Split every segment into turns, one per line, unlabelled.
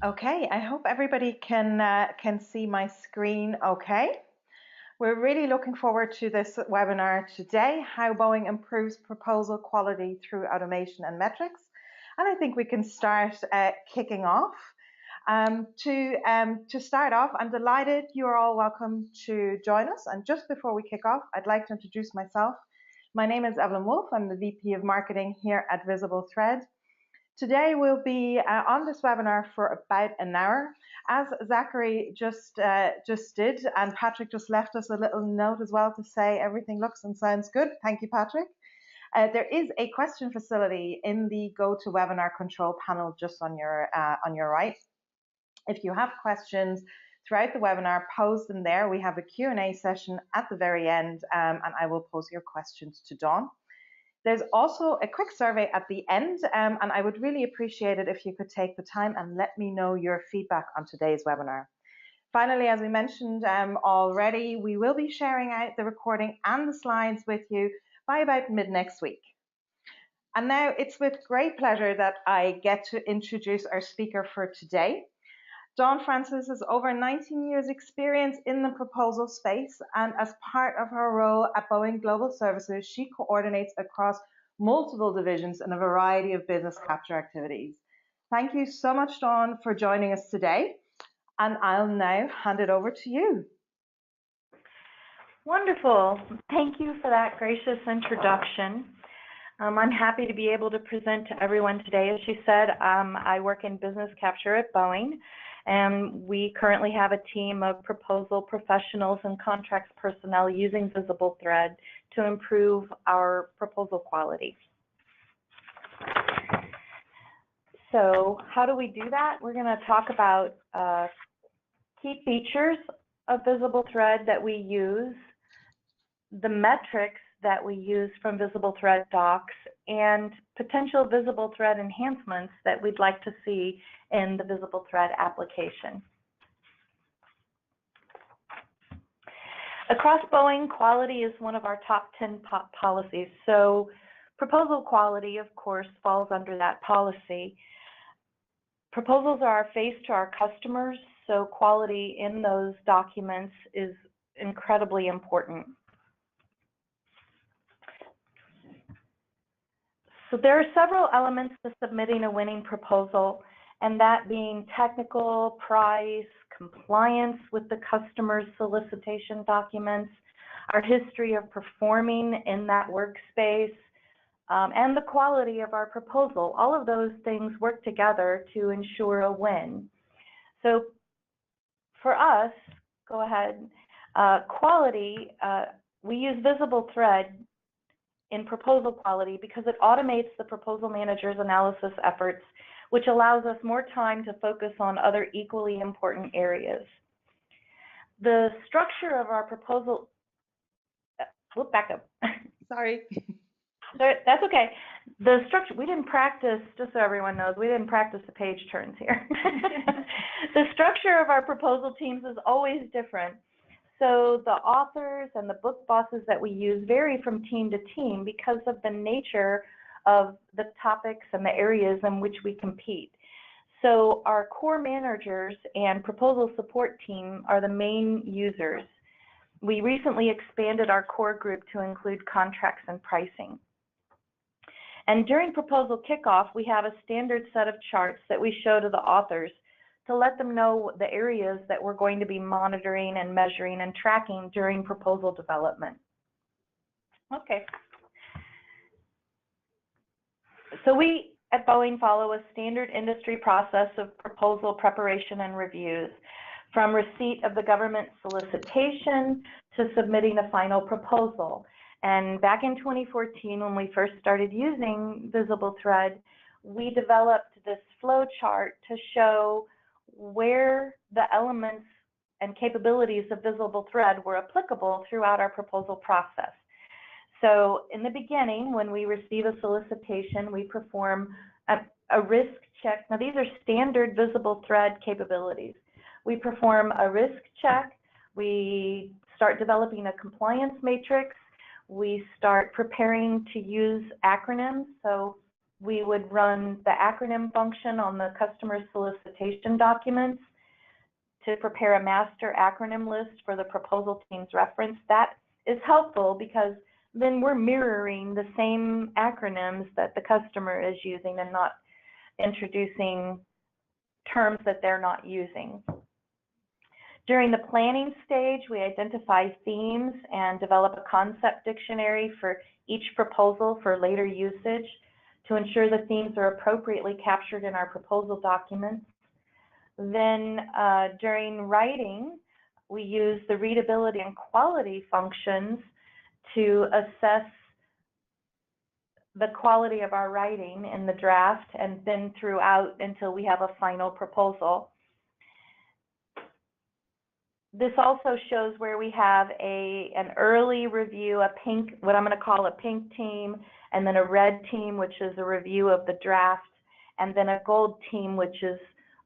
Okay, I hope everybody can see my screen okay. We're really looking forward to this webinar today, how Boeing improves proposal quality through automation and metrics. And I think we can start kicking off. To start off, I'm delighted you're all welcome to join us. And just before we kick off, I'd like to introduce myself. My name is Evelyn Wolf. I'm the VP of Marketing here at VisibleThread. Today we'll be on this webinar for about an hour. As Zachary just did, and Patrick just left us a little note as well to say everything looks and sounds good. Thank you, Patrick. There is a question facility in the GoToWebinar control panel just on your right. If you have questions throughout the webinar, pose them there. We have a Q&A session at the very end, and I will pose your questions to Dawn. There's also a quick survey at the end, and I would really appreciate it if you could take the time and let me know your feedback on today's webinar. Finally, as we mentioned already, we will be sharing out the recording and the slides with you by about mid next week. And now it's with great pleasure that I get to introduce our speaker for today. Dawn Francis has over 19 years experience in the proposal space, and as part of her role at Boeing Global Services, she coordinates across multiple divisions in a variety of business capture activities. Thank you so much, Dawn, for joining us today, and I'll now hand it over to you.
Wonderful. Thank you for that gracious introduction. I'm happy to be able to present to everyone today. As she said, I work in business capture at Boeing, and we currently have a team of proposal professionals and contracts personnel using VisibleThread to improve our proposal quality. So how do we do that? We're going to talk about key features of VisibleThread that we use, the metrics that we use from VisibleThread docs, and potential VisibleThread enhancements that we'd like to see in the VisibleThread application. Across Boeing, quality is one of our top 10 policies. So proposal quality, of course, falls under that policy. Proposals are our face to our customers, so quality in those documents is incredibly important. So there are several elements to submitting a winning proposal, and that being technical, price, compliance with the customer's solicitation documents, our history of performing in that workspace, and the quality of our proposal. All of those things work together to ensure a win. So for us, go ahead, quality, we use VisibleThread in proposal quality because it automates the proposal manager's analysis efforts, which allows us more time to focus on other equally important areas. The structure of our proposal, back up.
Sorry.
That's okay. The structure, we didn't practice, just so everyone knows, we didn't practice the page turns here. The structure of our proposal teams is always different. So the authors and the book bosses that we use vary from team to team because of the nature of the topics and the areas in which we compete. So our core managers and proposal support team are the main users. We recently expanded our core group to include contracts and pricing. And during proposal kickoff, we have a standard set of charts that we show to the authors to let them know the areas that we're going to be monitoring and measuring and tracking during proposal development. Okay. So we at Boeing follow a standard industry process of proposal preparation and reviews, from receipt of the government solicitation to submitting a final proposal. And back in 2014, when we first started using VisibleThread, we developed this flow chart to show where the elements and capabilities of VisibleThread were applicable throughout our proposal process. So in the beginning, when we receive a solicitation, we perform a risk check. Now, these are standard VisibleThread capabilities. We perform a risk check. We start developing a compliance matrix. We start preparing to use acronyms. So we would run the acronym function on the customer solicitation documents to prepare a master acronym list for the proposal team's reference. That is helpful because then we're mirroring the same acronyms that the customer is using and not introducing terms that they're not using. During the planning stage, we identify themes and develop a concept dictionary for each proposal for later usage to ensure the themes are appropriately captured in our proposal documents. Then during writing, we use the readability and quality functions to assess the quality of our writing in the draft and then throughout until we have a final proposal. This also shows where we have an early review, a pink, what I'm going to call a pink team, and then a red team, which is a review of the draft, and then a gold team, which is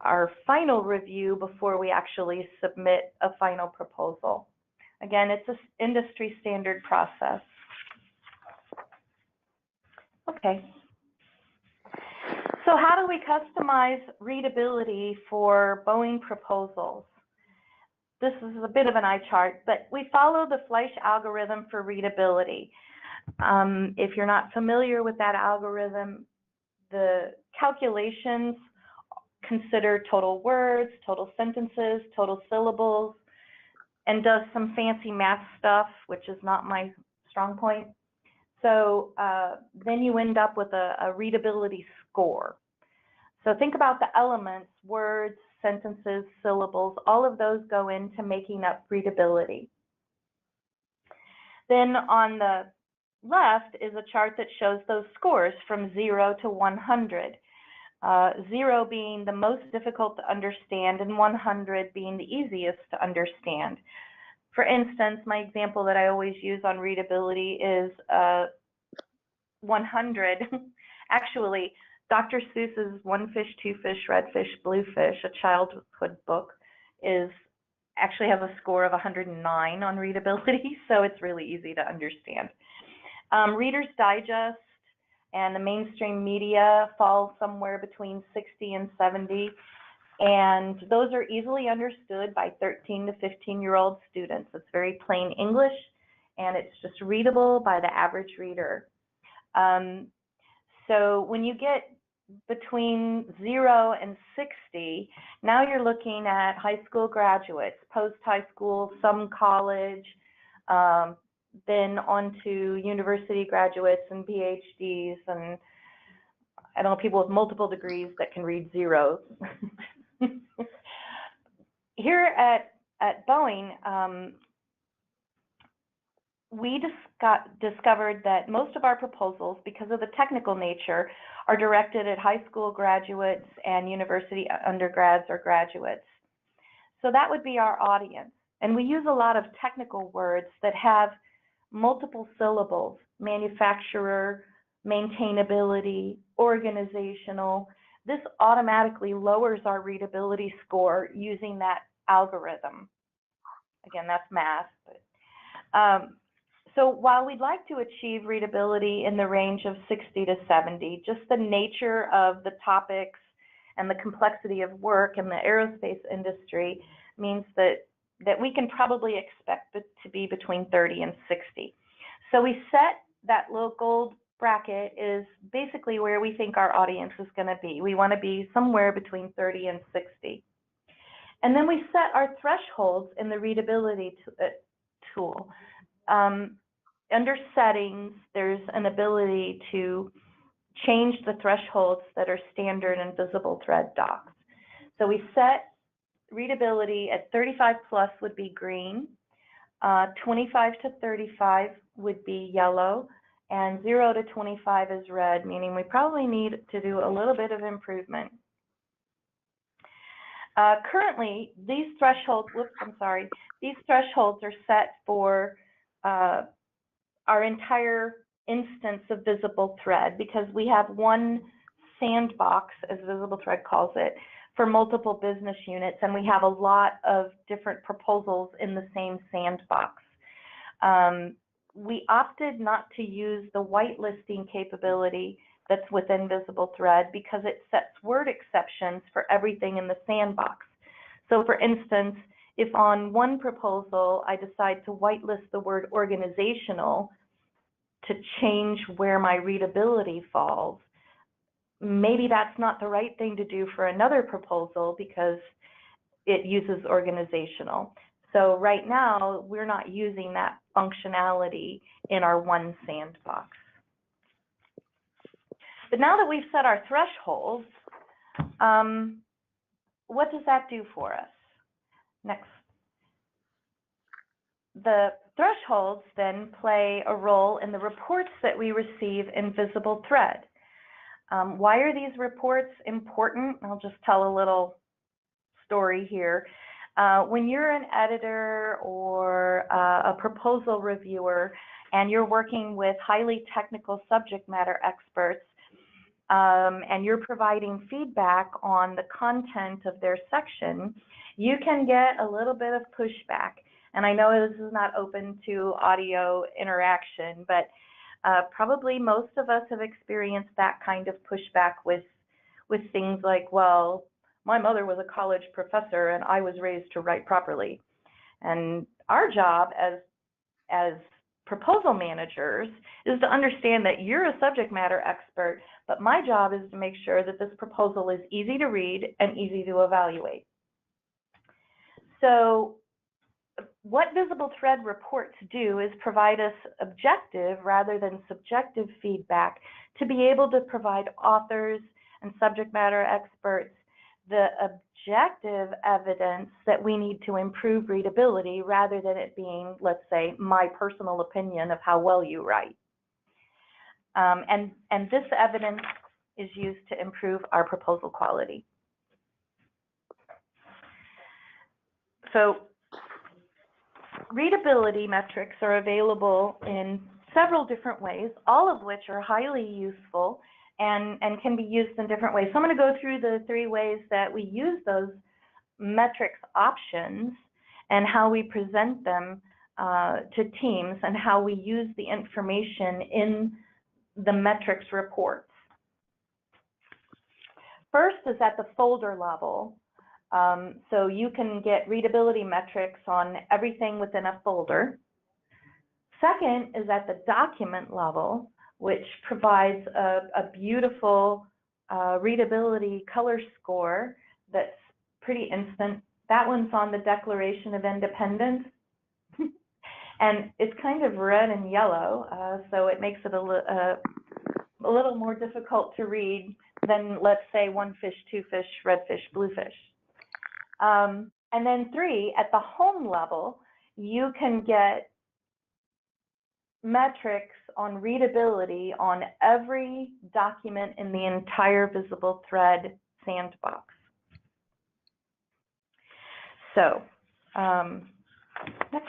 our final review before we actually submit a final proposal. Again, it's an industry standard process. Okay. So how do we customize readability for Boeing proposals? This is a bit of an eye chart, but we follow the Fleisch algorithm for readability. If you're not familiar with that algorithm, the calculations consider total words, total sentences, total syllables, and does some fancy math stuff, which is not my strong point. So then you end up with a readability score. So think about the elements, words, sentences, syllables, all of those go into making up readability. Then on the left is a chart that shows those scores from 0 to 100. 0 being the most difficult to understand and 100 being the easiest to understand. For instance, my example that I always use on readability is 100. Actually, Dr. Seuss's One Fish, Two Fish, Red Fish, Blue Fish, a childhood book, actually has a score of 109 on readability, so it's really easy to understand. Reader's Digest and the mainstream media fall somewhere between 60 and 70, and those are easily understood by 13 to 15-year-old students. It's very plain English, and it's just readable by the average reader. So when you get between 0 and 60, now you're looking at high school graduates, post-high school, some college, then on to university graduates and PhDs, and I don't know, people with multiple degrees that can read zeros. Here at Boeing, we discovered that most of our proposals, because of the technical nature, are directed at high school graduates and university undergrads or graduates. So that would be our audience. And we use a lot of technical words that have multiple syllables: manufacturer, maintainability, organizational. This automatically lowers our readability score using that algorithm. Again, that's math. But, so while we'd like to achieve readability in the range of 60 to 70, just the nature of the topics and the complexity of work in the aerospace industry means that we can probably expect it to be between 30 and 60. So we set that little gold bracket is basically where we think our audience is going to be. We want to be somewhere between 30 and 60. And then we set our thresholds in the readability tool. Under settings, there's an ability to change the thresholds that are standard in VisibleThread docs. So we set readability at 35 plus would be green, 25 to 35 would be yellow, and 0 to 25 is red, meaning we probably need to do a little bit of improvement. Currently, these thresholds, these thresholds are set for our entire instance of VisibleThread, because we have one sandbox, as VisibleThread calls it, for multiple business units, and we have a lot of different proposals in the same sandbox. We opted not to use the whitelisting capability that's within VisibleThread because it sets word exceptions for everything in the sandbox. So for instance, if on one proposal I decide to whitelist the word organizational to change where my readability falls, maybe that's not the right thing to do for another proposal because it uses organizational. So right now, we're not using that functionality in our one sandbox. But now that we've set our thresholds, what does that do for us? Next. The thresholds then play a role in the reports that we receive in VisibleThread. Why are these reports important? I'll just tell a little story here. When you're an editor or a proposal reviewer and you're working with highly technical subject matter experts and you're providing feedback on the content of their section, you can get a little bit of pushback. And I know this is not open to audio interaction, but probably most of us have experienced that kind of pushback with things like, well, my mother was a college professor and I was raised to write properly. And our job as proposal managers is to understand that you're a subject matter expert, but my job is to make sure that this proposal is easy to read and easy to evaluate. So what VisibleThread reports do is provide us objective rather than subjective feedback to be able to provide authors and subject matter experts the objective evidence that we need to improve readability rather than it being, let's say, my personal opinion of how well you write. And this evidence is used to improve our proposal quality. So readability metrics are available in several different ways, all of which are highly useful and can be used in different ways. So I'm going to go through the 3 ways that we use those metrics options and how we present them to teams and how we use the information in the metrics reports. First is at the folder level. So you can get readability metrics on everything within a folder. Second is at the document level, which provides a beautiful readability color score that's pretty instant. That one's on the Declaration of Independence. And it's kind of red and yellow, so it makes it a little more difficult to read than, let's say, 1 fish, 2 fish, red fish, blue fish. And then 3, at the home level, you can get metrics on readability on every document in the entire VisibleThread sandbox. So next,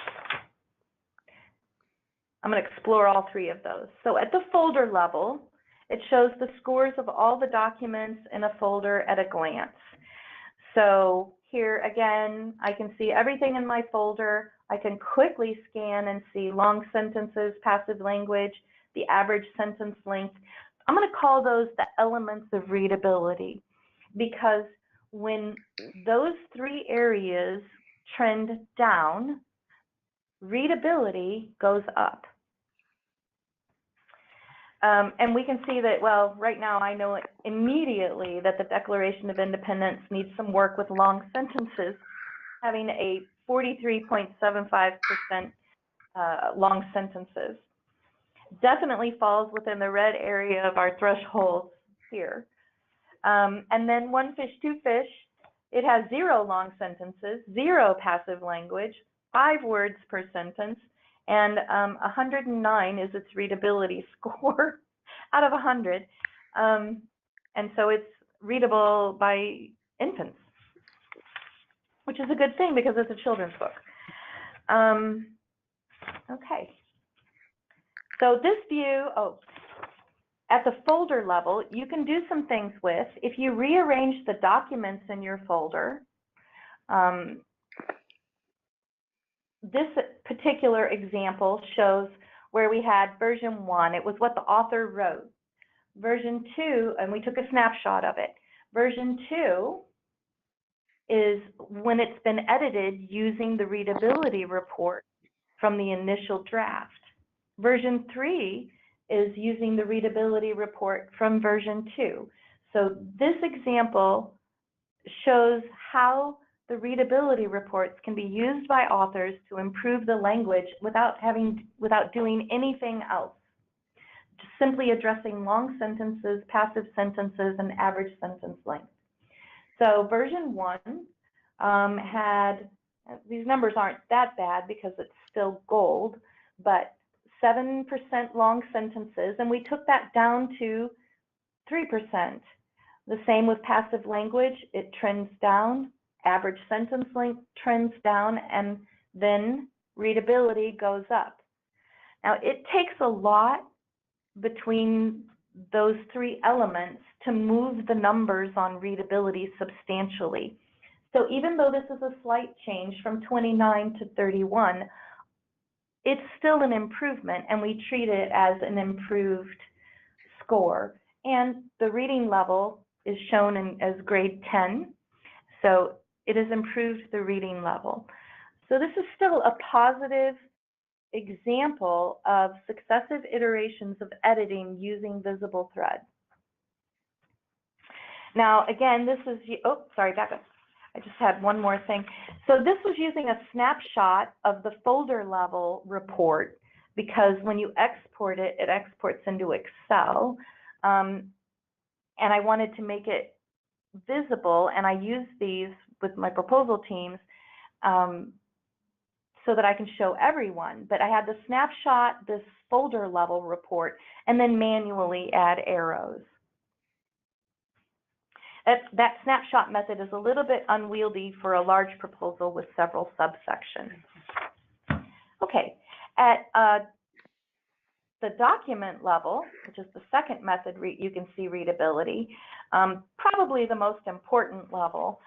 I'm going to explore all 3 of those. So at the folder level, it shows the scores of all the documents in a folder at a glance. So here again, I can see everything in my folder. I can quickly scan and see long sentences, passive language, the average sentence length. I'm going to call those the elements of readability, because when those 3 areas trend down, readability goes up. And we can see that, well, right now I know immediately that the Declaration of Independence needs some work with long sentences, having a 43.75% long sentences. Definitely falls within the red area of our thresholds here. And then 1 fish, 2 fish, it has 0 long sentences, 0 passive language, 5 words per sentence, and 109 is its readability score out of 100. And so it's readable by infants, which is a good thing because it's a children's book. Okay. So this view, at the folder level, you can do some things with. If you rearrange the documents in your folder, this particular example shows where we had version 1. It was what the author wrote. Version 2, and we took a snapshot of it. Version 2 is when it's been edited using the readability report from the initial draft. Version 3 is using the readability report from version 2. So this example shows how the readability reports can be used by authors to improve the language without doing anything else. Just simply addressing long sentences, passive sentences, and average sentence length. So version 1 had, these numbers aren't that bad because it's still gold, but 7% long sentences, and we took that down to 3%. The same with passive language, it trends down, average sentence length trends down, and then readability goes up. Now, it takes a lot between those three elements to move the numbers on readability substantially. So even though this is a slight change from 29 to 31, it's still an improvement, and we treat it as an improved score. And the reading level is shown as grade 10, so it has improved the reading level. So this is still a positive example of successive iterations of editing using VisibleThread. Now, again, this is, oh, sorry, back up. I just had one more thing. So this was using a snapshot of the folder level report, because when you export it, it exports into Excel. And I wanted to make it visible, and I use these with my proposal teams so that I can show everyone. But I had the snapshot, this folder level report, and then manually add arrows. That snapshot method is a little bit unwieldy for a large proposal with several subsections. Okay, at the document level, which is the second method, you can see readability, probably the most important level.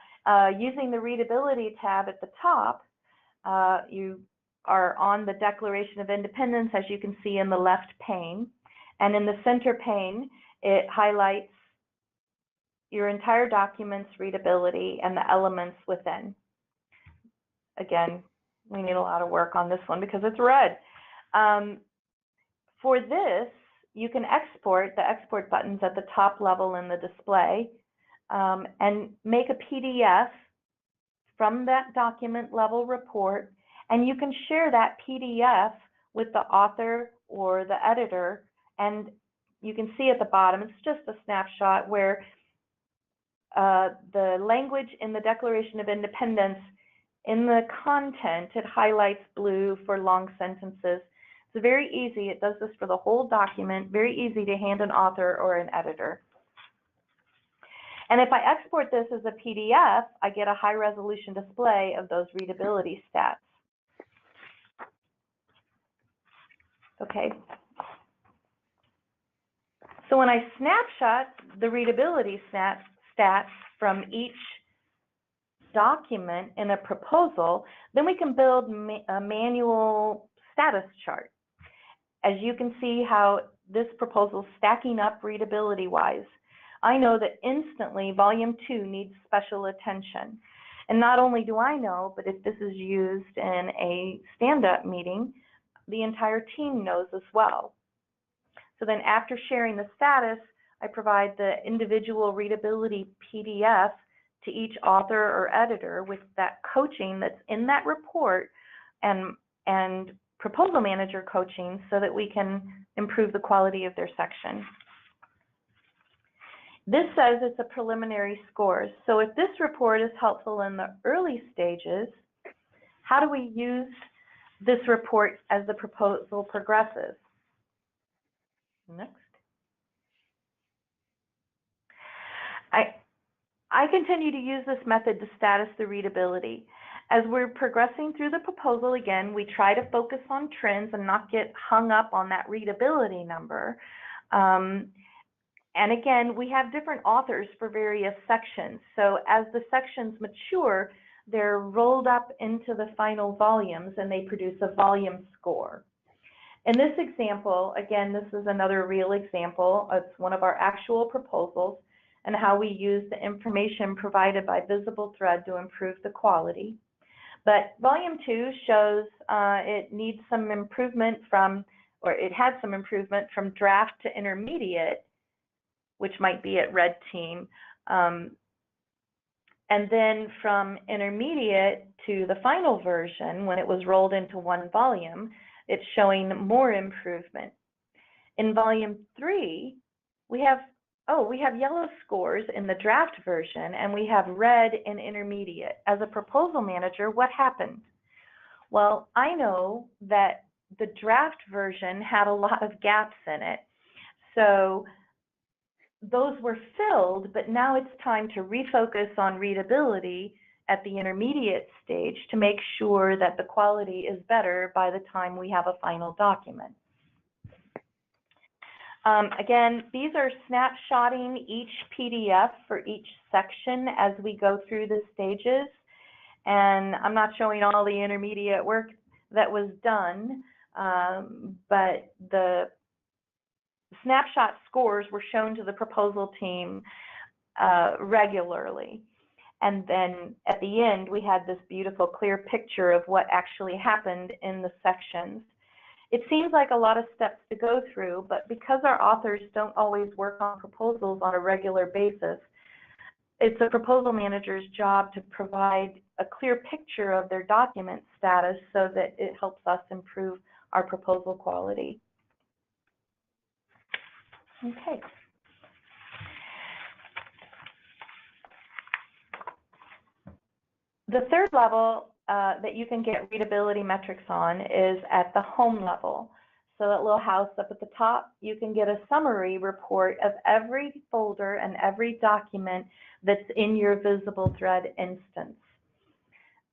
Using the readability tab at the top, you are on the Declaration of Independence, as you can see in the left pane. And in the center pane, it highlights your entire document's readability and the elements within. Again, we need a lot of work on this one because it's red. For this, you can export the export buttons at the top level in the display and make a PDF from that document level report, and you can share that PDF with the author or the editor. And you can see at the bottom, it's just a snapshot where the language in the Declaration of Independence, in the content, it highlights blue for long sentences. It's very easy. It does this for the whole document, very easy to hand an author or an editor. And if I export this as a PDF, I get a high resolution display of those readability stats. Okay. So when I snapshot the readability stats from each document in a proposal, then we can build a manual status chart. As you can see how this proposal is stacking up readability-wise, I know that instantly Volume 2 needs special attention. And not only do I know, but if this is used in a stand-up meeting, the entire team knows as well. So then after sharing the status, I provide the individual readability PDF to each author or editor with that coaching that's in that report and proposal manager coaching so that we can improve the quality of their section. This says it's a preliminary score. So if this report is helpful in the early stages, how do we use this report as the proposal progresses? Next. I continue to use this method to status the readability. As we're progressing through the proposal, again, we try to focus on trends and not get hung up on that readability number. And again, we have different authors for various sections. So as the sections mature, they're rolled up into the final volumes and they produce a volume score. In this example, again, this is another real example. It's one of our actual proposals and how we use the information provided by VisibleThread to improve the quality. But volume 2 shows it needs some improvement from, or it had some improvement from draft to intermediate, which might be at red team. And then from intermediate to the final version, when it was rolled into one volume, it's showing more improvement. In volume 3, we have yellow scores in the draft version, and we have red in intermediate. As a proposal manager, what happened? Well, I know that the draft version had a lot of gaps in it. So those were filled, but now it's time to refocus on readability at the intermediate stage to make sure that the quality is better by the time we have a final document. Again, these are snapshotting each PDF for each section as we go through the stages. And I'm not showing all the intermediate work that was done, but the snapshot scores were shown to the proposal team regularly. And then at the end, we had this beautiful, clear picture of what actually happened in the sections. It seems like a lot of steps to go through, but because our authors don't always work on proposals on a regular basis, it's a proposal manager's job to provide a clear picture of their document status so that it helps us improve our proposal quality. Okay. The third level that you can get readability metrics on is at the home level. So that little house up at the top, you can get a summary report of every folder and every document that's in your VisibleThread instance.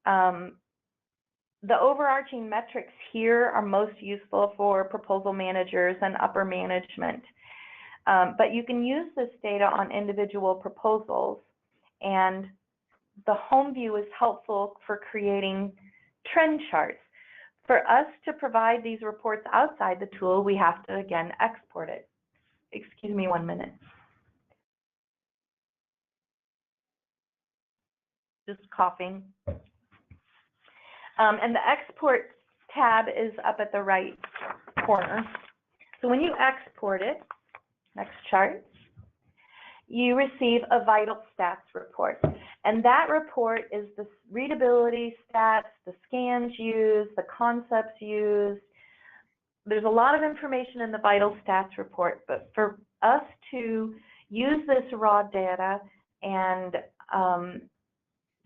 The overarching metrics here are most useful for proposal managers and upper management. But you can use this data on individual proposals, and the home view is helpful for creating trend charts. For us to provide these reports outside the tool, we have to, again, export it. Excuse me 1 minute. Just coughing. And the export tab is up at the right corner. So when you export it, next chart, you receive a vital stats report. And that report is the readability stats, the scans used, the concepts used. There's a lot of information in the vital stats report, but for us to use this raw data and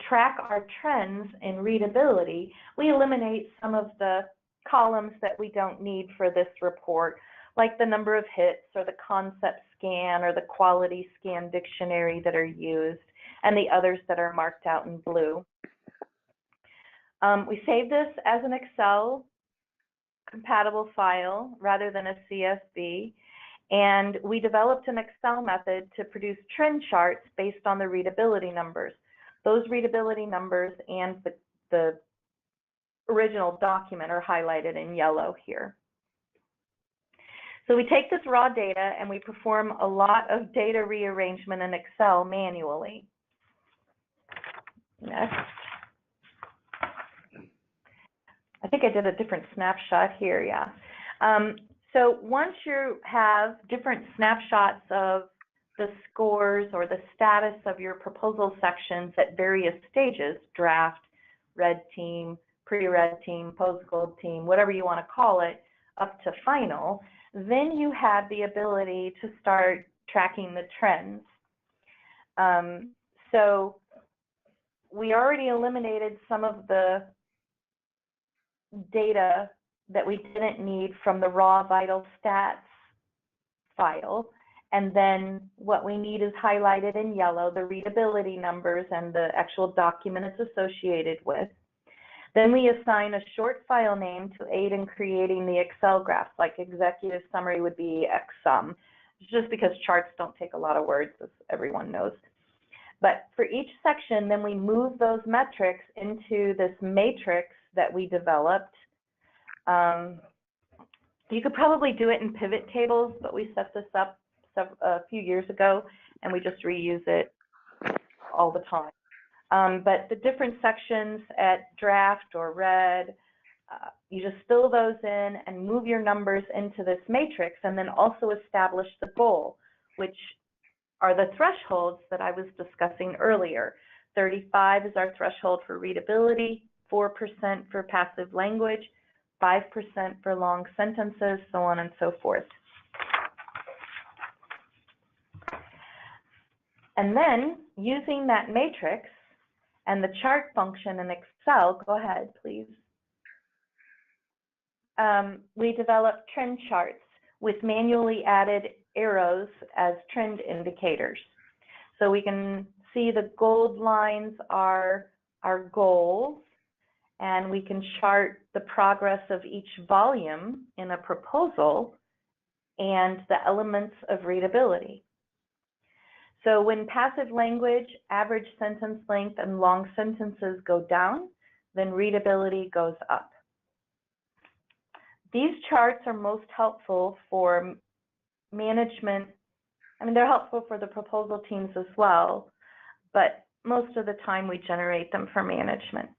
track our trends in readability, we eliminate some of the columns that we don't need for this report, like the number of hits or the concept scan or the quality scan dictionary that are used, and the others that are marked out in blue. We save this as an Excel compatible file rather than a CSV, and we developed an Excel method to produce trend charts based on the readability numbers. Those readability numbers and the original document are highlighted in yellow here. So we take this raw data and we perform a lot of data rearrangement in Excel manually. Next. I think I did a different snapshot here, yeah. So once you have different snapshots of the scores or the status of your proposal sections at various stages, draft, red team, pre-red team, post-gold team, whatever you want to call it, up to final, then you have the ability to start tracking the trends. So we already eliminated some of the data that we didn't need from the raw vital stats file. And then what we need is highlighted in yellow, the readability numbers and the actual document it's associated with. Then we assign a short file name to aid in creating the Excel graphs, like executive summary would be XSUM, just because charts don't take a lot of words, as everyone knows. But for each section, then we move those metrics into this matrix that we developed. You could probably do it in pivot tables, but we set this up a few years ago, and we just reuse it all the time. But the different sections at draft or read, you just fill those in and move your numbers into this matrix, and then also establish the goal, which are the thresholds that I was discussing earlier. 35 is our threshold for readability, 4% for passive language, 5% for long sentences, so on and so forth. And then, using that matrix and the chart function in Excel, go ahead, please. We developed trend charts with manually added arrows as trend indicators. So we can see the gold lines are our goals, and we can chart the progress of each volume in a proposal and the elements of readability. So when passive language, average sentence length, and long sentences go down, then readability goes up. These charts are most helpful for management. I mean, they're helpful for the proposal teams as well, but most of the time we generate them for management.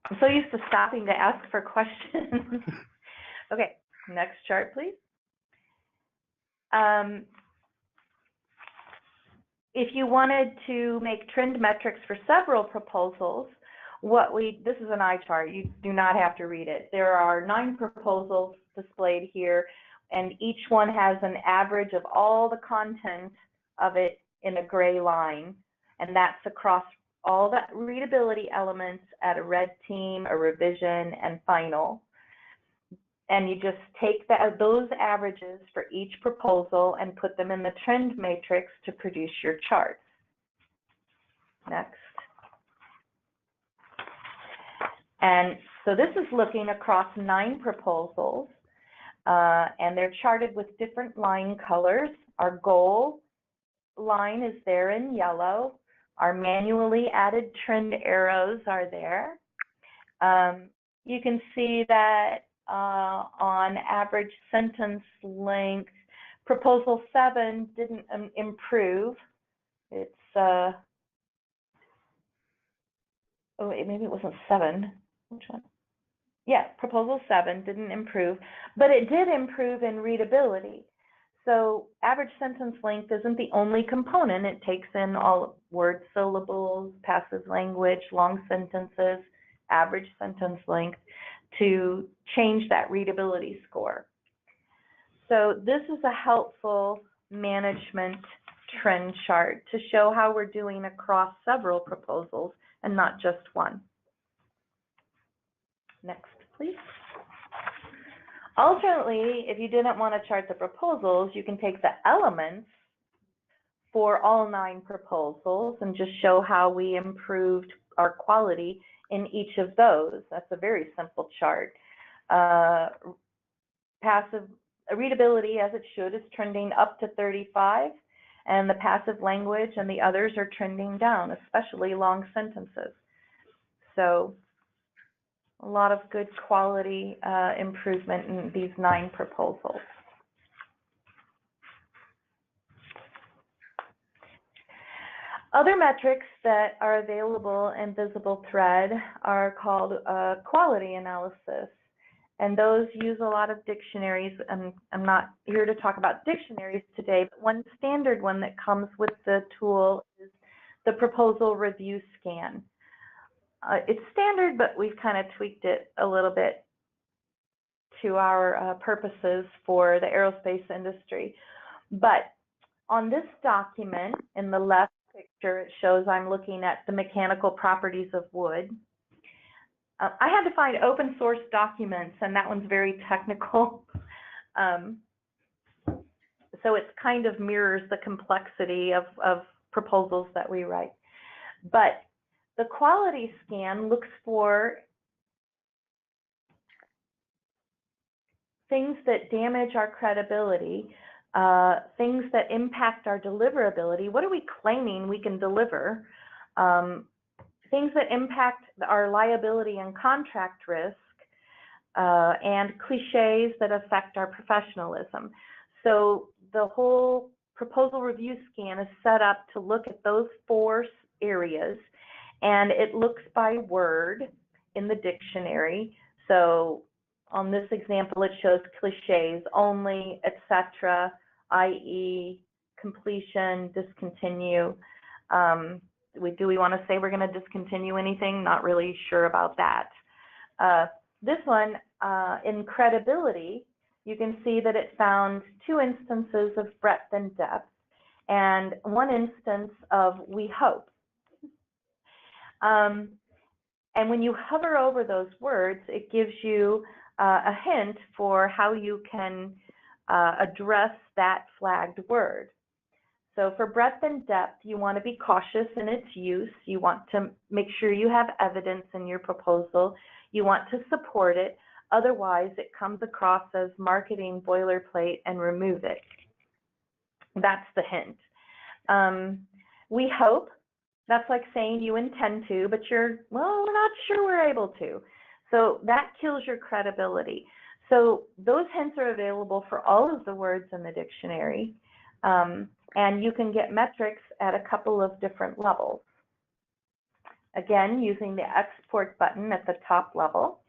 I'm so used to stopping to ask for questions. Okay, next chart, please. If you wanted to make trend metrics for several proposals, this is an eye chart, you do not have to read it. There are 9 proposals displayed here, and each one has an average of all the content of it in a gray line, and that's across all the readability elements at a red team, a revision, and final. And you just take those averages for each proposal and put them in the trend matrix to produce your charts. Next. And so this is looking across 9 proposals, and they're charted with different line colors. Our goal line is there in yellow. Our manually added trend arrows are there. You can see that on average sentence length, proposal 7 didn't improve. It's, oh, wait, maybe it wasn't 7. Which one? Yeah, proposal 7 didn't improve, but it did improve in readability. So average sentence length isn't the only component. It takes in all word syllables, passive language, long sentences, average sentence length to change that readability score. So this is a helpful management trend chart to show how we're doing across several proposals and not just one. Next, please. Alternately, if you didn't want to chart the proposals, you can take the elements for all 9 proposals and just show how we improved our quality in each of those. That's a very simple chart. Passive readability, as it should, is trending up to 35, and the passive language and the others are trending down, especially long sentences. So a lot of good quality improvement in these 9 proposals. Other metrics that are available in VisibleThread are called quality analysis, and those use a lot of dictionaries. And I'm not here to talk about dictionaries today, but one standard one that comes with the tool is the proposal review scan. It's standard, but we've kind of tweaked it a little bit to our purposes for the aerospace industry. But on this document, in the left picture, it shows I'm looking at the mechanical properties of wood. I had to find open source documents, and that one's very technical. So it kind of mirrors the complexity of proposals that we write. But the quality scan looks for things that damage our credibility, things that impact our deliverability. What are we claiming we can deliver? Things that impact our liability and contract risk, and cliches that affect our professionalism. So the whole proposal review scan is set up to look at those 4 areas, and it looks by word in the dictionary. So on this example, it shows cliches only, etc., i.e., completion, discontinue. Do we want to say we're going to discontinue anything? Not really sure about that. This one, in credibility, you can see that it found 2 instances of breadth and depth and 1 instance of we hope. And when you hover over those words, it gives you a hint for how you can address that flagged word. So for breadth and depth, you want to be cautious in its use. You want to make sure you have evidence in your proposal. You want to support it. Otherwise, it comes across as marketing boilerplate and remove it. That's the hint. We hope, that's like saying you intend to, but we're not sure we're able to. So that kills your credibility. So those hints are available for all of the words in the dictionary. And you can get metrics at a couple of different levels. Again, using the export button at the top level,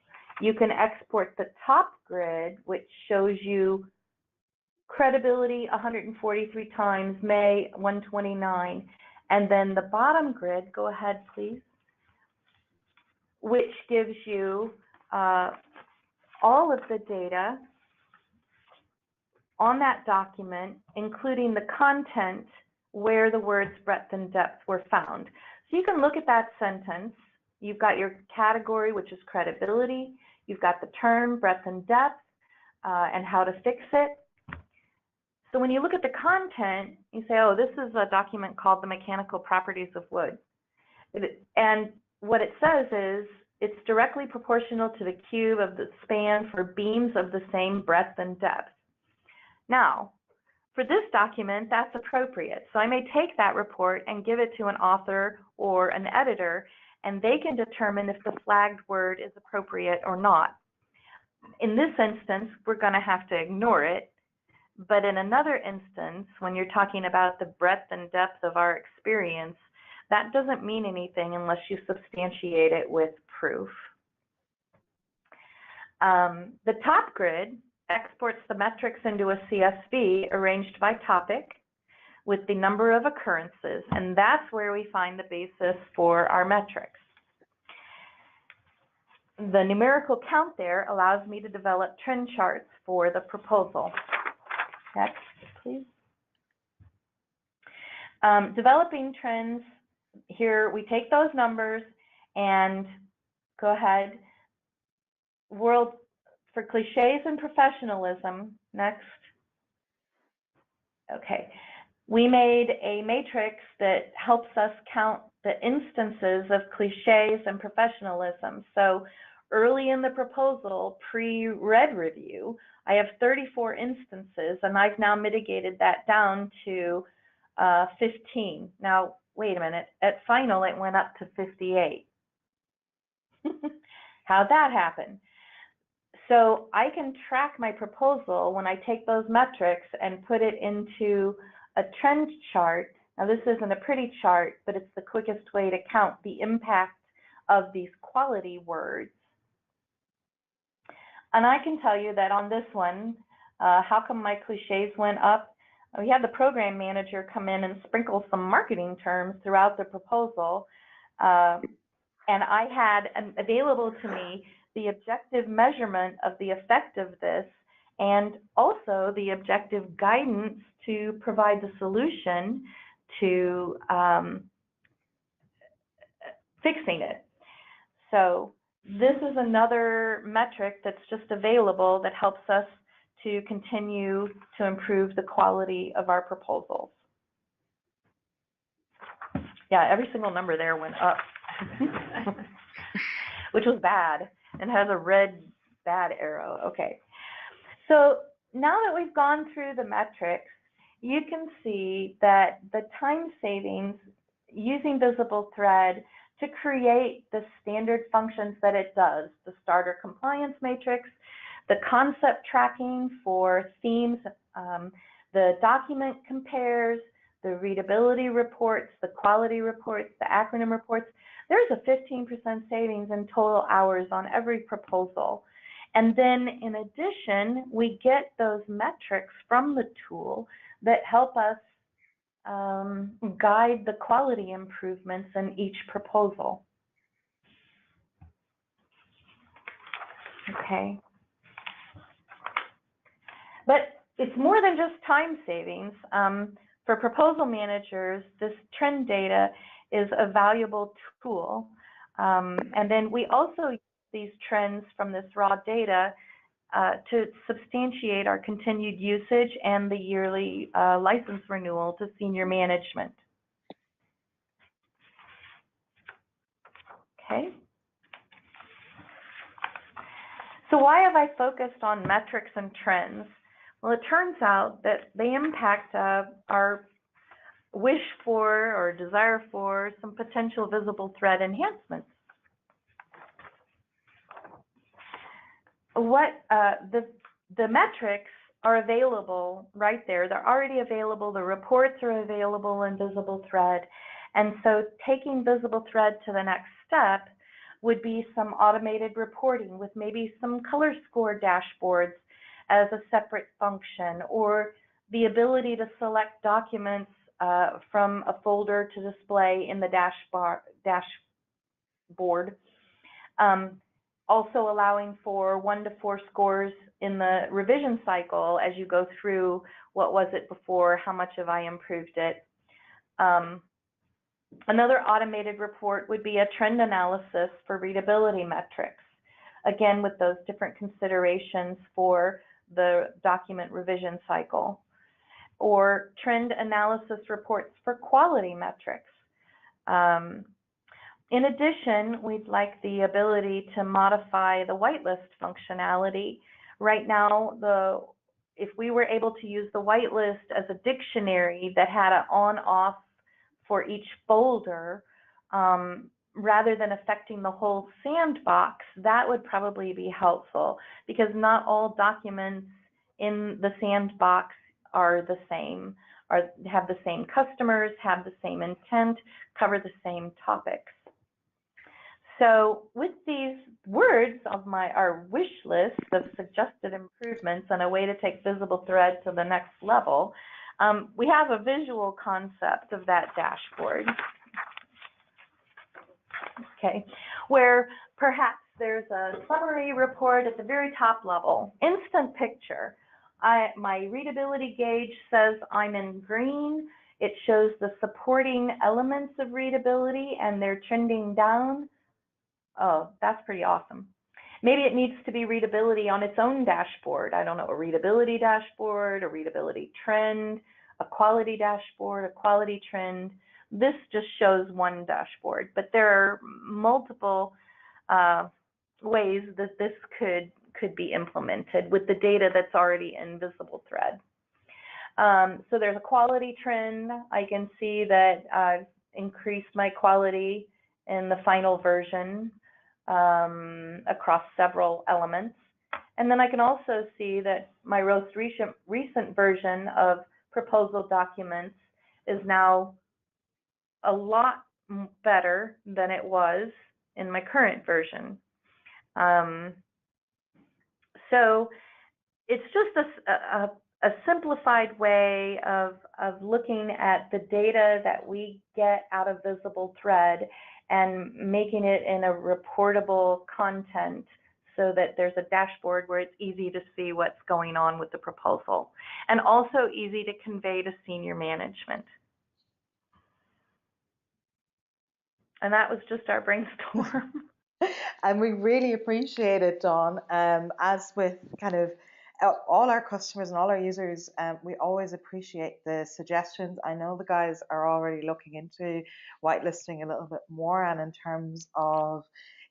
you can export the top grid, which shows you credibility 143 times, May 129, and then the bottom grid, go ahead please, which gives you all of the data on that document, including the content where the words breadth and depth were found. So you can look at that sentence. You've got your category, which is credibility. You've got the term breadth and depth and how to fix it. So when you look at the content, you say, oh, this is a document called The Mechanical Properties of Wood. And what it says is it's directly proportional to the cube of the span for beams of the same breadth and depth. Now, for this document, that's appropriate. So I may take that report and give it to an author or an editor, and they can determine if the flagged word is appropriate or not. In this instance, we're going to have to ignore it. But in another instance, when you're talking about the breadth and depth of our experience, that doesn't mean anything unless you substantiate it with proof. The top grid exports the metrics into a CSV arranged by topic with the number of occurrences, and that's where we find the basis for our metrics. The numerical count there allows me to develop trend charts for the proposal. Next, please. Developing trends, here we take those numbers and go ahead. World for cliches and professionalism, next. Okay, we made a matrix that helps us count the instances of cliches and professionalism. So early in the proposal, pre-read review, I have 34 instances, and I've now mitigated that down to 15. Now, wait a minute, at final it went up to 58. How'd that happen? So I can track my proposal when I take those metrics and put it into a trend chart. Now this isn't a pretty chart, but it's the quickest way to count the impact of these quality words. And I can tell you that on this one, how come my cliches went up? We had the program manager come in and sprinkle some marketing terms throughout the proposal. And I had available to me the objective measurement of the effect of this and also the objective guidance to provide the solution to fixing it. So this is another metric that's just available that helps us to continue to improve the quality of our proposals. Yeah, every single number there went up, which was bad and has a red bad arrow. Okay, so now that we've gone through the metrics, you can see that the time savings using VisibleThread to create the standard functions that it does, the starter compliance matrix, the concept tracking for themes, the document compares, the readability reports, the quality reports, the acronym reports. There's a 15% savings in total hours on every proposal. And then in addition, we get those metrics from the tool that help us guide the quality improvements in each proposal. Okay. But it's more than just time savings. For proposal managers, this trend data is a valuable tool. And then we also use these trends from this raw data to substantiate our continued usage and the yearly license renewal to senior management. Okay. So why have I focused on metrics and trends? Well, it turns out that they impact our wish for or desire for some potential VisibleThread enhancements. The metrics are available right there. They're already available. The reports are available in VisibleThread. And so taking VisibleThread to the next step would be some automated reporting with maybe some color score dashboards as a separate function, or the ability to select documents from a folder to display in the dashboard. Also allowing for 1 to 4 scores in the revision cycle as you go through what was it before, how much have I improved it. Another automated report would be a trend analysis for readability metrics, again with those different considerations for the document revision cycle, or trend analysis reports for quality metrics. In addition, we'd like the ability to modify the whitelist functionality. Right now, if we were able to use the whitelist as a dictionary that had an on-off for each folder, rather than affecting the whole sandbox, that would probably be helpful, because not all documents in the sandbox are the same, or have the same customers, have the same intent, cover the same topics. So with these words of our wish list of suggested improvements and a way to take VisibleThread to the next level, we have a visual concept of that dashboard. Okay, where perhaps there's a summary report at the very top level, instant picture. My readability gauge says I'm in green. It shows the supporting elements of readability and they're trending down. Oh, that's pretty awesome. Maybe it needs to be readability on its own dashboard. I don't know, a readability dashboard, a readability trend, a quality dashboard, a quality trend. This just shows one dashboard, but there are multiple ways that this could be implemented with the data that's already in VisibleThread. So there's a quality trend. I can see that I've increased my quality in the final version across several elements. And then I can also see that my most recent version of proposal documents is now a lot better than it was in my current version. So it's just a simplified way of looking at the data that we get out of VisibleThread and making it in a reportable content so that there's a dashboard where it's easy to see what's going on with the proposal, and also easy to convey to senior management. And that was just our brainstorm.
And we really appreciate it, Dawn. As with kind of all our customers and all our users, we always appreciate the suggestions. I know the guys are already looking into whitelisting a little bit more, and in terms of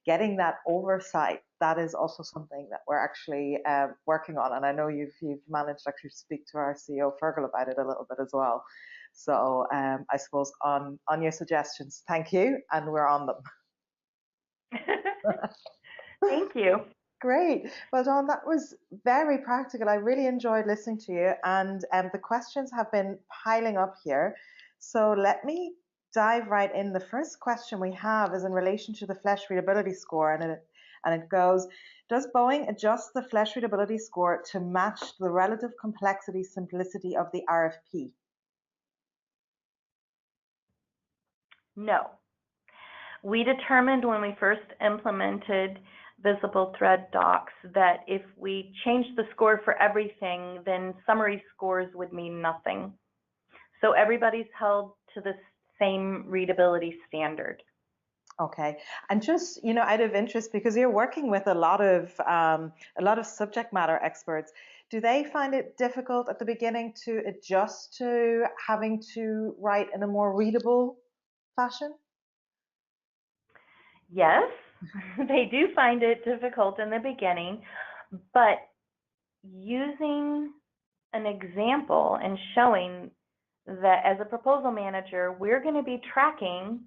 getting that oversight, that is also something that we're actually working on. And I know you've managed to actually speak to our CEO Fergal about it a little bit as well. So I suppose on your suggestions, thank you, and we're on them.
Thank you.
Great. Well, Dawn, that was very practical. I really enjoyed listening to you, and the questions have been piling up here. So let me dive right in. The first question we have is in relation to the Flesch readability score, and it goes, does Boeing adjust the Flesch readability score to match the relative complexity simplicity of the RFP?
No. We determined when we first implemented VisibleThread docs that if we changed the score for everything, then summary scores would mean nothing. So everybody's held to the same readability standard.
Okay, and just out of interest, because you're working with a lot of subject matter experts, do they find it difficult at the beginning to adjust to having to write in a more readable fashion?
Yes, they do find it difficult in the beginning, but using an example and showing that as a proposal manager, we're going to be tracking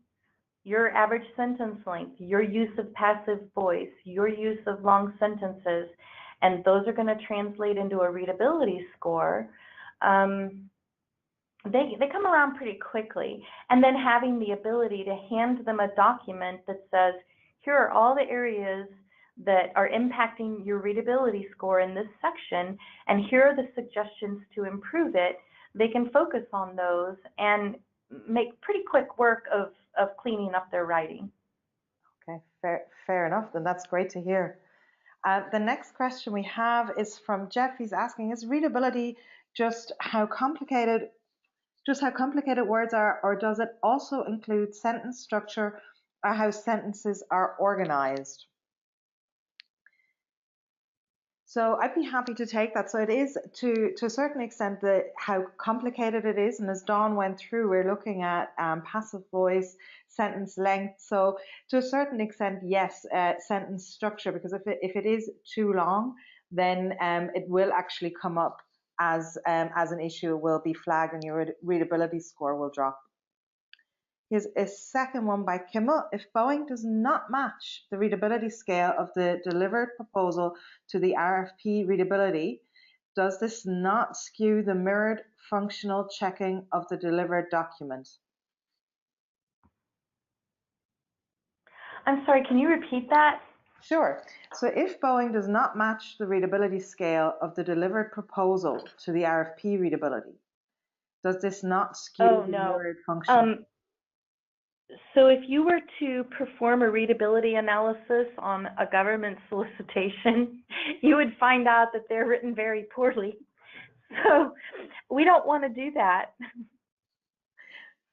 your average sentence length, your use of passive voice, your use of long sentences, and those are going to translate into a readability score. They come around pretty quickly, and then having the ability to hand them a document that says, here are all the areas that are impacting your readability score in this section, and here are the suggestions to improve it. They can focus on those and make pretty quick work of cleaning up their writing.
Okay, fair enough. Then that's great to hear. The next question we have is from Jeff. He's asking, is readability just how complicated words are, or does it also include sentence structure or how sentences are organized? So I'd be happy to take that. So it is to a certain extent how complicated it is, and as Dawn went through, we're looking at passive voice, sentence length. So to a certain extent, yes, sentence structure, because if it is too long, then it will actually come up as an issue, will be flagged, and your readability score will drop. Here's a second one by Kimmel. If Boeing does not match the readability scale of the delivered proposal to the RFP readability, does this not skew the mirrored functional checking of the delivered document?
I'm sorry, can you repeat that?
Sure. So if Boeing does not match the readability scale of the delivered proposal to the RFP readability, does this not skew the mirrored function?
So if you were to perform a readability analysis on a government solicitation, you would find out that they're written very poorly. So we don't want to do that.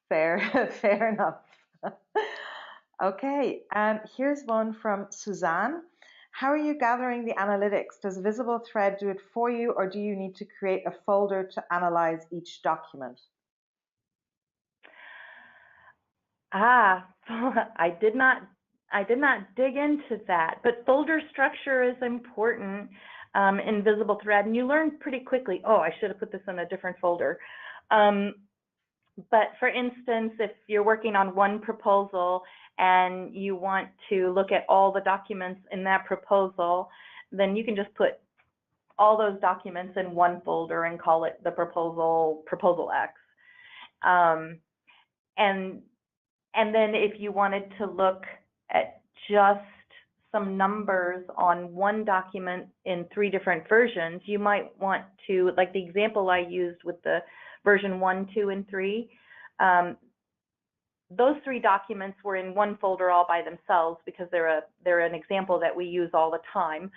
Fair enough. Okay, and here's one from Suzanne. How are you gathering the analytics? Does VisibleThread do it for you, or do you need to create a folder to analyze each document?
I did not dig into that, but folder structure is important in VisibleThread, and you learn pretty quickly, oh, I should have put this in a different folder. But for instance, if you're working on one proposal and you want to look at all the documents in that proposal, then you can just put all those documents in one folder and call it the proposal X. And then if you wanted to look at just some numbers on one document in 3 different versions, you might want to, like the example I used with the version 1, 2, and 3, those 3 documents were in one folder all by themselves because they're an example that we use all the time.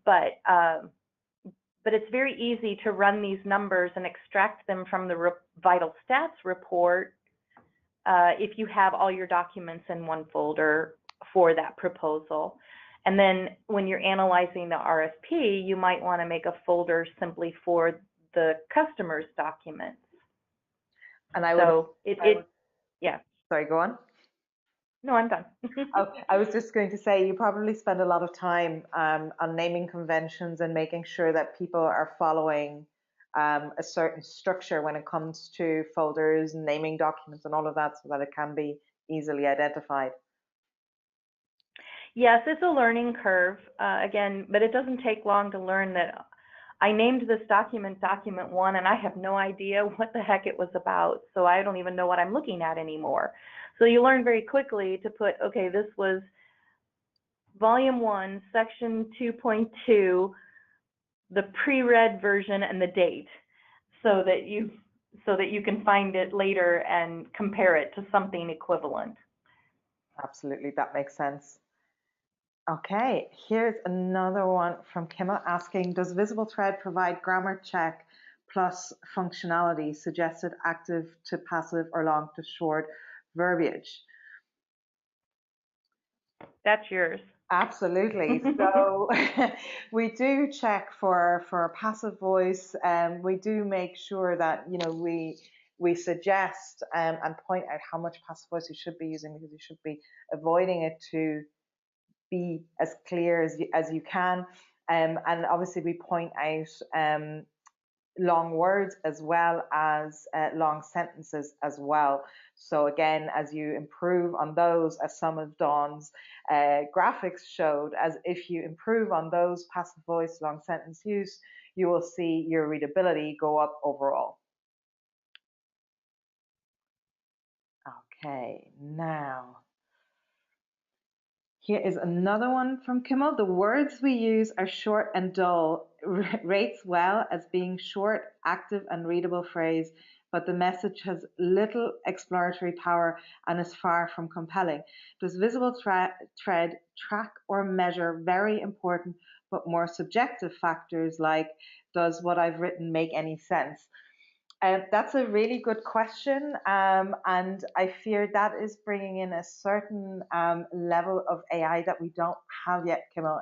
But it's very easy to run these numbers and extract them from the vital stats report if you have all your documents in one folder for that proposal. And then when you're analyzing the RFP, you might want to make a folder simply for the customer's documents.
And I would,
yeah.
Sorry, go on.
No, I'm done.
I was just going to say, you probably spend a lot of time on naming conventions and making sure that people are following a certain structure when it comes to folders, naming documents and all of that, so that it can be easily identified.
Yes, it's a learning curve, again, but it doesn't take long to learn that I named this document Document 1, and I have no idea what the heck it was about, so I don't even know what I'm looking at anymore. So you learn very quickly to put, okay, this was Volume 1, Section 2.2, the pre-read version and the date, so that you can find it later and compare it to something equivalent.
Absolutely, that makes sense. Okay, here's another one from Kimmel asking, does VisibleThread provide grammar check plus functionality, suggested active to passive or long to short verbiage?
That's yours.
Absolutely. So we do check for passive voice, and we do make sure that we suggest and point out how much passive voice you should be using, because you should be avoiding it to be as clear as you can. And obviously we point out long words as well as long sentences as well. So again, as you improve on those, as some of Dawn's graphics showed, as if you improve on those passive voice long sentence use, you will see your readability go up overall. Okay, now here is another one from Kimmel. The words we use are short and dull, rates well as being short, active and readable phrase, but the message has little exploratory power and is far from compelling. Does VisibleThread track or measure very important but more subjective factors like, does what I've written make any sense? That's a really good question, and I fear that is bringing in a certain level of AI that we don't have yet, Kimmel.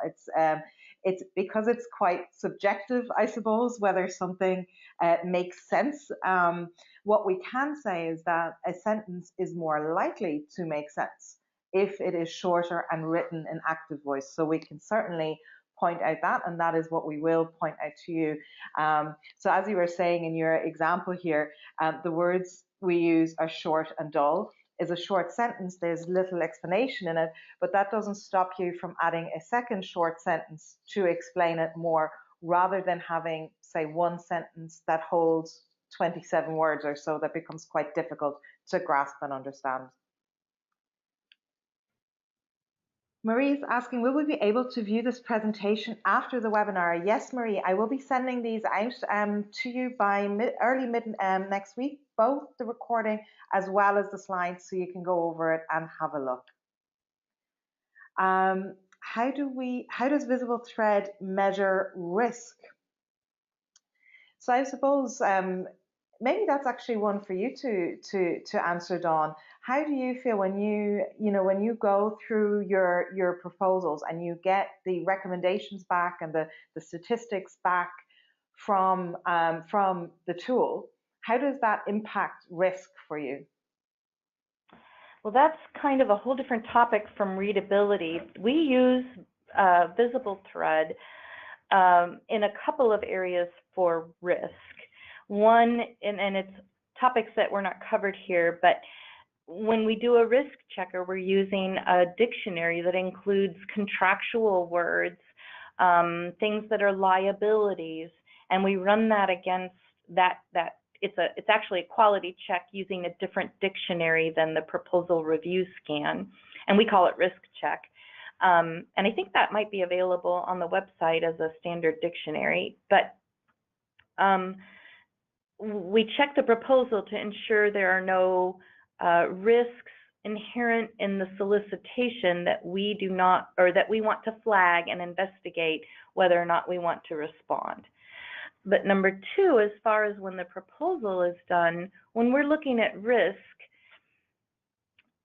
It's because it's quite subjective, I suppose, whether something makes sense. What we can say is that a sentence is more likely to make sense if it is shorter and written in active voice. So we can certainly point out that, and that is what we will point out to you. So as you were saying in your example here, the words we use are short and dull. Is a short sentence, there's little explanation in it, but that doesn't stop you from adding a second short sentence to explain it more, rather than having, say, one sentence that holds 27 words or so that becomes quite difficult to grasp and understand. Marie is asking, will we be able to view this presentation after the webinar? Yes, Marie, I will be sending these out to you by early mid next week, both the recording as well as the slides, so you can go over it and have a look. How does VisibleThread measure risk? So I suppose maybe that's actually one for you to answer, Dawn. How do you feel when you go through your proposals and you get the recommendations back and the statistics back from the tool? How does that impact risk for you?
Well, that's kind of a whole different topic from readability. We use VisibleThread in a couple of areas for risk. One, and it's topics that were not covered here, but when we do a risk checker, we're using a dictionary that includes contractual words, things that are liabilities, and we run that against that. It's actually a quality check using a different dictionary than the proposal review scan, and we call it risk check. And I think that might be available on the website as a standard dictionary, but we check the proposal to ensure there are no risks inherent in the solicitation that we do not, or that we want to flag and investigate whether or not we want to respond. But number two, as far as when the proposal is done, when we're looking at risk,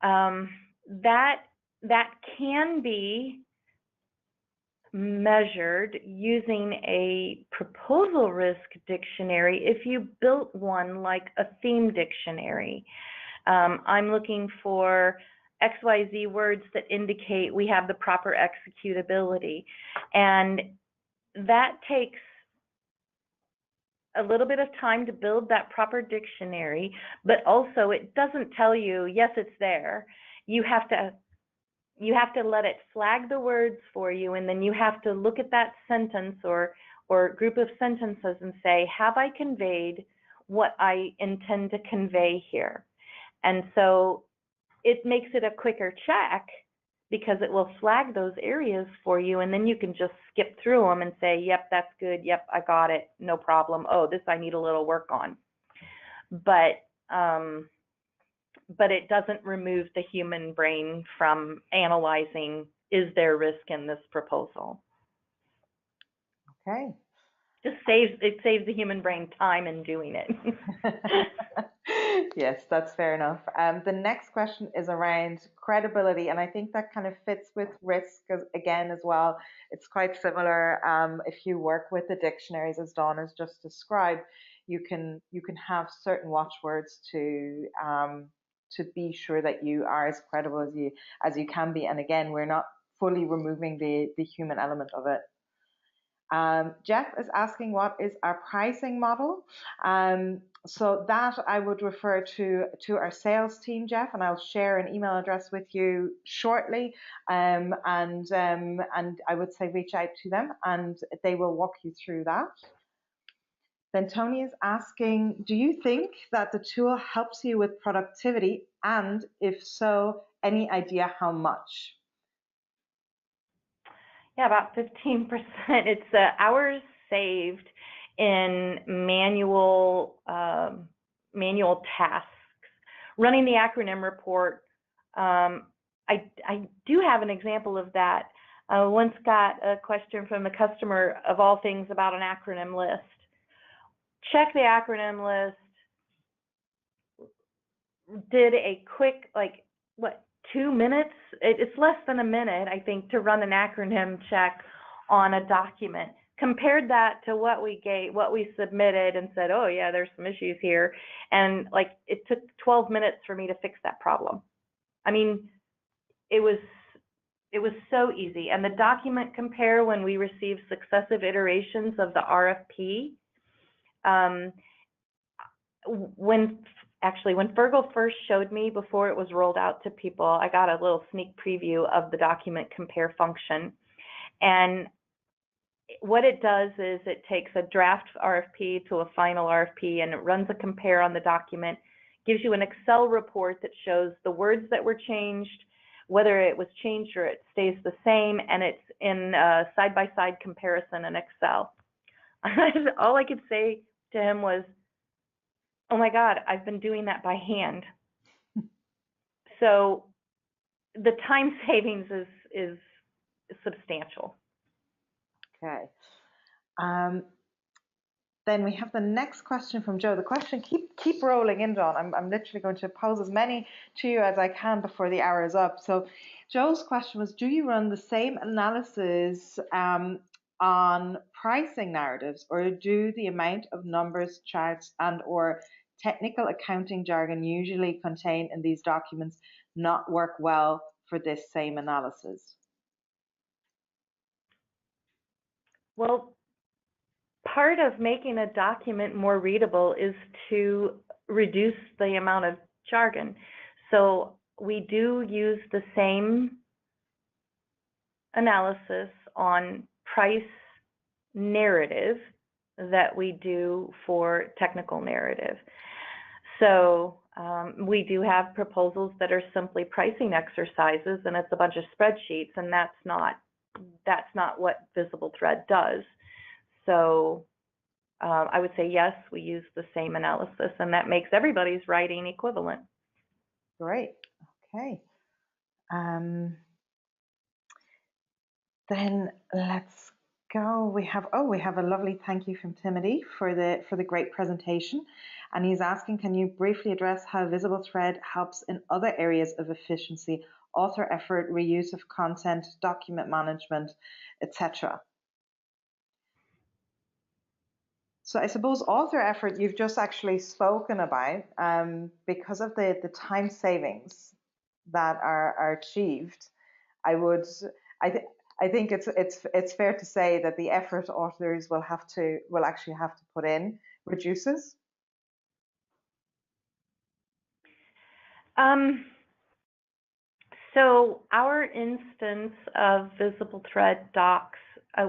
that can be measured using a proposal risk dictionary if you built one like a theme dictionary. I'm looking for XYZ words that indicate we have the proper executability, and that takes a little bit of time to build that proper dictionary, but also it doesn't tell you, yes, it's there. You have to you have to let it flag the words for you, and then you have to look at that sentence or group of sentences and say, have I conveyed what I intend to convey here? And so it makes it a quicker check because it will flag those areas for you, and then you can just skip through them and say, yep, that's good, yep, I got it, no problem. Oh, this I need a little work on. But it doesn't remove the human brain from analyzing, is there risk in this proposal?
Okay.
It saves the human brain time in doing it.
Yes, that's fair enough. The next question is around credibility, and I think that kind of fits with risk again as well. It's quite similar. If you work with the dictionaries, as Dawn has just described, you can have certain watchwords to be sure that you are as credible as you can be. And again, we're not fully removing the human element of it. Jeff is asking, what is our pricing model? So that I would refer to our sales team, Jeff, and I'll share an email address with you shortly. And I would say reach out to them and they will walk you through that. Then Tony is asking, do you think that the tool helps you with productivity? And if so, any idea how much?
Yeah, about 15%. It's hours saved in manual tasks. Running the acronym report, I do have an example of that. Once got a question from the customer of all things about an acronym list. Check the acronym list, did a quick, 2 minutes? It's less than a minute, I think, to run an acronym check on a document. Compared that to what we submitted and said, oh yeah, there's some issues here, and it took 12 minutes for me to fix that problem. I mean, it was so easy. And the document compare, when we received successive iterations of the RFP, when Fergal first showed me before it was rolled out to people, I got a little sneak preview of the document compare function. And what it does is it takes a draft RFP to a final RFP and it runs a compare on the document, gives you an Excel report that shows the words that were changed, whether it was changed or it stays the same, and it's in a side-by-side comparison in Excel. All I could say to him was, oh my God, I've been doing that by hand. So the time savings is substantial.
Okay. Then we have the next question from Joe. The question keep rolling in, Dawn. I'm literally going to pose as many to you as I can before the hour is up. So Joe's question was, do you run the same analysis on pricing narratives, or do the amount of numbers, charts, and or technical accounting jargon usually contained in these documents not work well for this same analysis?
Well, part of making a document more readable is to reduce the amount of jargon. So we do use the same analysis on price narrative that we do for technical narrative. So we do have proposals that are simply pricing exercises, and it's a bunch of spreadsheets, and that's not what VisibleThread does. So I would say yes, we use the same analysis, and that makes everybody's writing equivalent.
Great. Okay. Then let's go. We have a lovely thank you from Timothy for the great presentation, and he's asking, can you briefly address how VisibleThread helps in other areas of efficiency, author effort, reuse of content, document management, etc.? So I suppose author effort you've just actually spoken about, because of the time savings that are achieved. I think it's fair to say that the effort authors will actually have to put in reduces.
So our instance of VisibleThread Docs,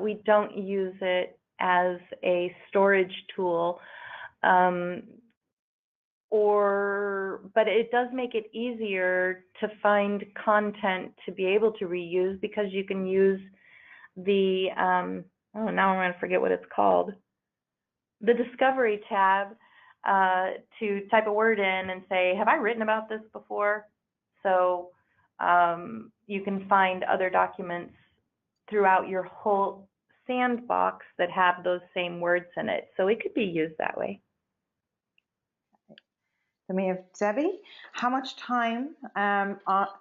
we don't use it as a storage tool, but it does make it easier to find content to be able to reuse, because you can use the, now I'm going to forget what it's called, the Discovery tab, to type a word in and say, have I written about this before? So you can find other documents throughout your whole sandbox that have those same words in it. So it could be used that way.
Then we have Debbie. How much time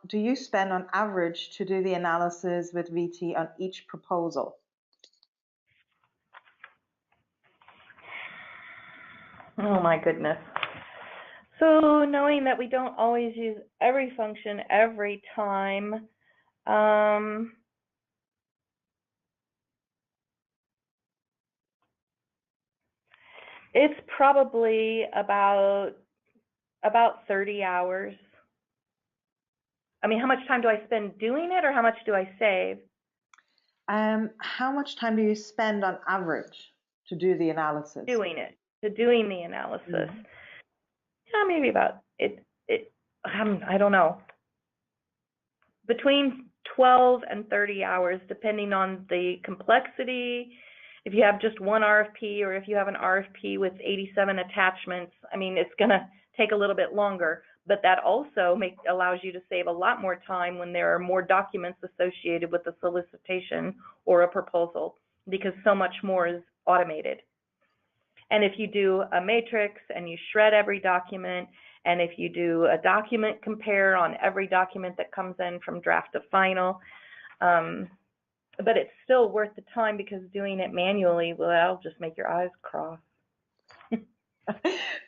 do you spend on average to do the analysis with VT on each proposal?
Oh my goodness. So knowing that we don't always use every function every time, it's probably about 30 hours. I mean, how much time do I spend doing it, or how much do I save?
How much time do you spend on average to do the analysis?
Doing the analysis. Mm-hmm. Yeah, maybe about I don't know. Between 12 and 30 hours, depending on the complexity. If you have just one RFP, or if you have an RFP with 87 attachments, I mean, it's going to take a little bit longer, but that also allows you to save a lot more time when there are more documents associated with a solicitation or a proposal, because so much more is automated. And if you do a matrix and you shred every document, and if you do a document compare on every document that comes in from draft to final, but it's still worth the time, because doing it manually, well, that'll just make your eyes cross.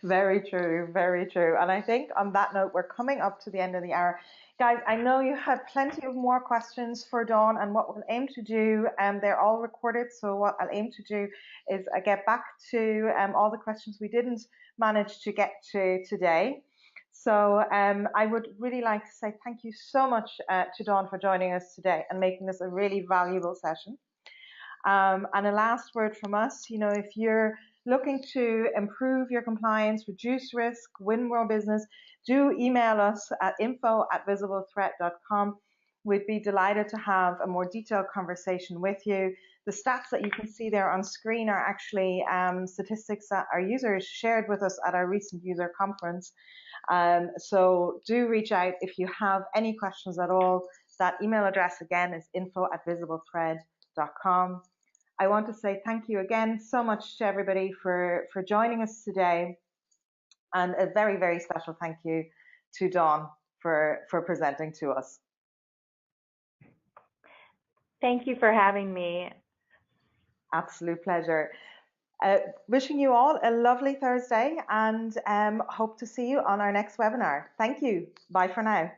Very true, very true. And I think on that note, we're coming up to the end of the hour. Guys, I know you had plenty of more questions for Dawn, and what we'll aim to do, they're all recorded, so what I'll aim to do is get back to all the questions we didn't manage to get to today. So I would really like to say thank you so much to Dawn for joining us today and making this a really valuable session. And a last word from us, if you're looking to improve your compliance, reduce risk, win more business, do email us at info@visibleThread.com. We'd be delighted to have a more detailed conversation with you. The stats that you can see there on screen are actually statistics that our users shared with us at our recent user conference. So do reach out if you have any questions at all. That email address again is info@visibleThread.com. I want to say thank you again so much to everybody for joining us today, and a very, very special thank you to Dawn for presenting to us.
Thank you for having me.
Absolute pleasure. Wishing you all a lovely Thursday, and hope to see you on our next webinar. Thank you. Bye for now.